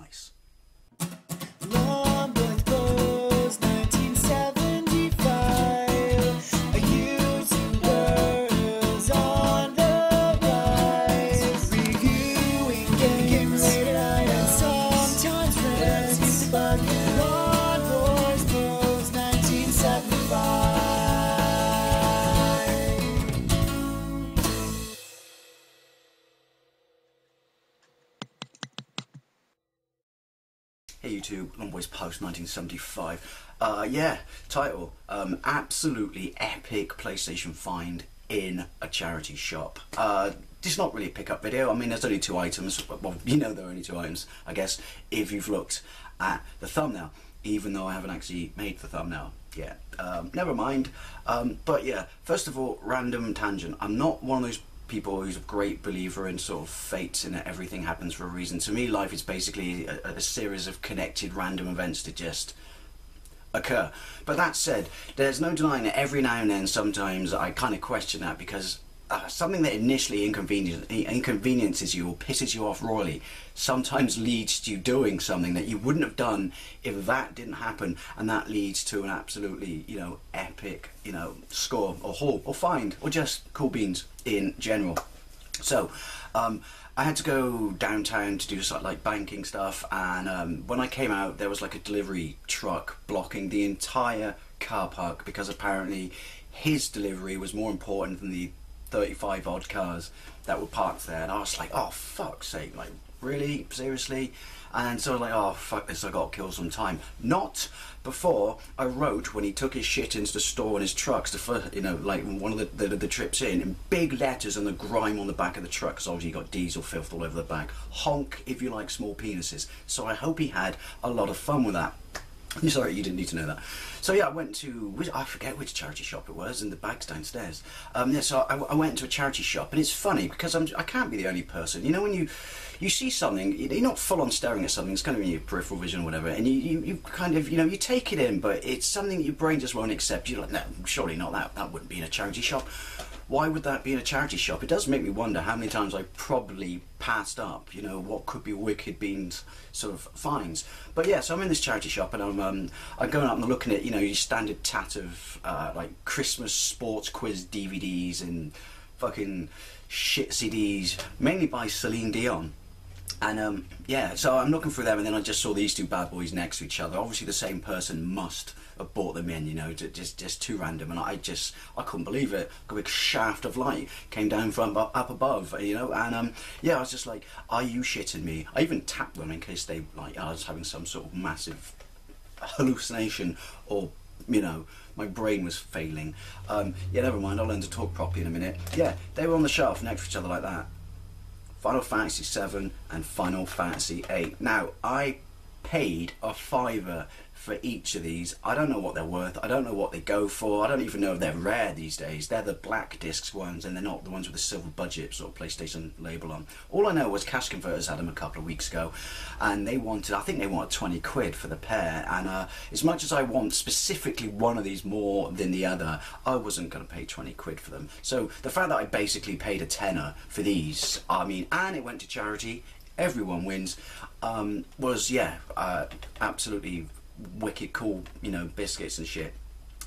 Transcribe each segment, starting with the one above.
nice. Hey YouTube, Longboys Post 1975. Yeah, title, absolutely epic PlayStation find in a charity shop. It's not really a pickup video. I mean, there's only 2 items. Well, you know there are only 2 items, I guess, if you've looked at the thumbnail, even though I haven't actually made the thumbnail yet. Never mind. But yeah, first of all, random tangent. I'm not one of those people who's a great believer in sort of fate and that everything happens for a reason. To me, life is basically a series of connected random events that just occur. But that said, there's no denying that every now and then sometimes I kind of question that, because something that initially inconveniences you or pisses you off royally sometimes leads to you doing something that you wouldn't have done if that didn't happen, and that leads to an absolutely, you know, epic, you know, score or haul or find or just cool beans in general. So I had to go downtown to do sort of like banking stuff, and when I came out there was like a delivery truck blocking the entire car park because apparently his delivery was more important than the 35 odd cars that were parked there. And I was like, oh fuck's sake, like really, seriously? And so I was like, oh fuck this, I gotta kill some time. Not before I wrote, when he took his shit into the store in his trucks, you know, like one of the trips in big letters and the grime on the back of the truck, because obviously you got diesel filth all over the back. Honk if you like small penises. So I hope he had a lot of fun with that. Sorry, you didn't need to know that. So yeah, I went to, I forget which charity shop it was, and the bag's downstairs. Yeah, so I went to a charity shop, and it's funny because I can't be the only person. You know, when you see something, you're not full on staring at something, it's kind of in your peripheral vision or whatever, and you kind of, you know, you take it in, but it's something that your brain just won't accept. You're like, no, surely not, that wouldn't be in a charity shop. Why would that be in a charity shop? It does make me wonder how many times I probably passed up, you know, what could be wicked beans sort of finds. But yeah, so I'm in this charity shop, and I'm going up and looking at, you know, your standard tat of like Christmas sports quiz DVDs and fucking shit CDs, mainly by Celine Dion. And yeah, so I'm looking through them, and then I just saw these 2 bad boys next to each other. Obviously the same person must have bought them in, you know, just too random, and I couldn't believe it. A big shaft of light came down from up above, you know, and yeah, I was just like, are you shitting me? I even tapped them in case they, like, I was having some sort of massive hallucination, or, you know, my brain was failing. Yeah, never mind, I'll learn to talk properly in a minute. Yeah, they were on the shelf next to each other like that. Final Fantasy 7 and Final Fantasy 8. Now, I paid a £5 for each of these. I don't know what they're worth, I don't know what they go for, I don't even know if they're rare these days. They're the black discs ones, and they're not the ones with the silver budget sort of PlayStation label on. All I know was Cash Converters had them a couple of weeks ago, and they wanted, I think they wanted 20 quid for the pair, and as much as I want specifically one of these more than the other, I wasn't going to pay 20 quid for them. So the fact that I basically paid a tenner for these, I mean, and it went to charity, everyone wins, was, yeah, absolutely wicked cool, you know, biscuits and shit.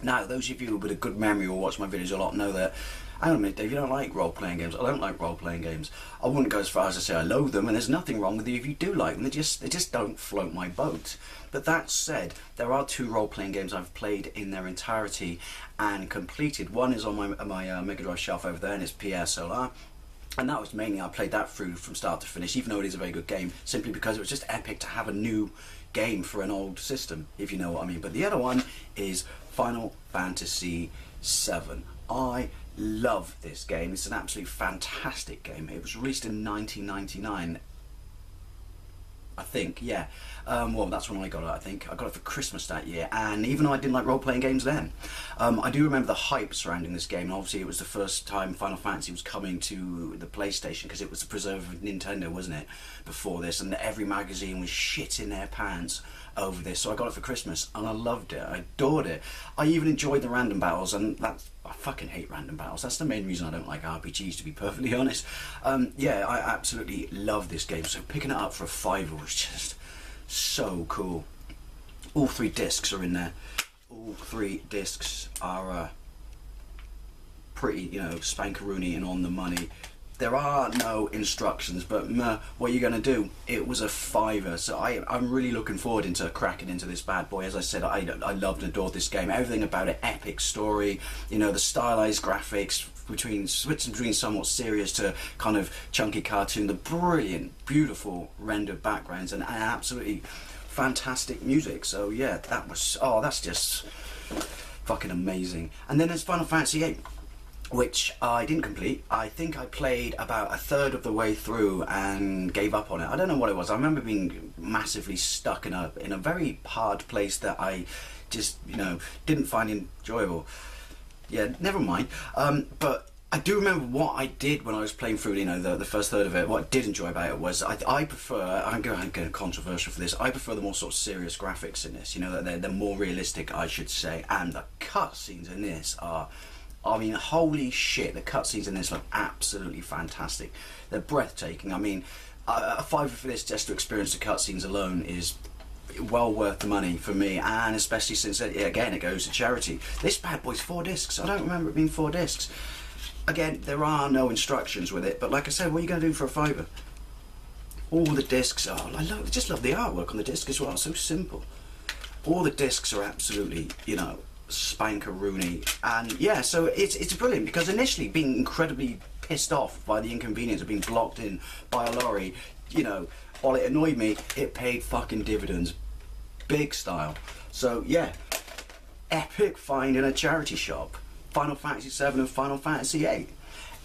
Now, those of you with a good memory or watch my videos a lot know that, hang on a minute, Dave, you don't like role-playing games. I don't like role-playing games. I wouldn't go as far as to say I loathe them, and there's nothing wrong with you if you do like them. They just don't float my boat. But that said, there are 2 role-playing games I've played in their entirety and completed. One is on my Mega Drive shelf over there, and it's Pierre Solar. And that was mainly, I played that through from start to finish, even though it is a very good game, simply because it was just epic to have a new game for an old system, if you know what I mean. But the other one is Final Fantasy 7. I love this game. It's an absolutely fantastic game. It was released in 1999, I think, yeah. Well, that's when I got it, I think. I got it for Christmas that year, and even though I didn't like role-playing games then, I do remember the hype surrounding this game, and obviously it was the first time Final Fantasy was coming to the PlayStation, because it was the preserve of Nintendo, wasn't it, before this, and every magazine was shitting their pants over this, so I got it for Christmas, and I loved it, I adored it. I even enjoyed the random battles, and that's, I fucking hate random battles. That's the main reason I don't like RPGs, to be perfectly honest. Yeah, I absolutely love this game, so picking it up for a £5 was just So cool. All 3 discs are in there. All 3 discs are pretty, you know, spankaroony and on the money. There are no instructions, but what are you going to do? It was a £5, so I'm really looking forward into cracking into this bad boy. As I said, I loved and adored this game. Everything about it, epic story, you know, the stylized graphics, switching between somewhat serious to kind of chunky cartoon, the brilliant, beautiful rendered backgrounds, and absolutely fantastic music. So yeah, that was, oh, that's just fucking amazing. And then there's Final Fantasy VIII, which I didn't complete. I think I played about 1/3 of the way through and gave up on it. I don't know what it was. I remember being massively stuck in a very hard place that I just, you know, didn't find enjoyable. Yeah, never mind. But I do remember what I did when I was playing through, you know, the first third of it. What I did enjoy about it was I prefer, I'm going to get controversial for this, I prefer the more sort of serious graphics in this, you know, they're more realistic, I should say, and the cutscenes in this are, I mean, holy shit, the cutscenes in this look absolutely fantastic. They're breathtaking. I mean, a £5 for this just to experience the cutscenes alone is well worth the money for me, and especially since, again, it goes to charity. This bad boy's 4 discs. I don't remember it being 4 discs. Again, there are no instructions with it, but like I said, what are you going to do for a £5? All the discs are, I just love the artwork on the disc as well, it's so simple. All the discs are absolutely, you know, spankaroony, and yeah, so it's brilliant, because initially being incredibly pissed off by the inconvenience of being blocked in by a lorry, you know, while it annoyed me, it paid fucking dividends, big style. So yeah, epic find in a charity shop, Final Fantasy VII and Final Fantasy VIII.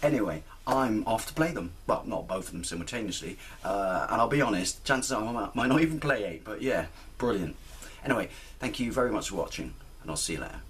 Anyway, I'm off to play them. Well, not both of them simultaneously, and I'll be honest, chances are I might not even play 8, but yeah, brilliant. Anyway, thank you very much for watching, and I'll see you later.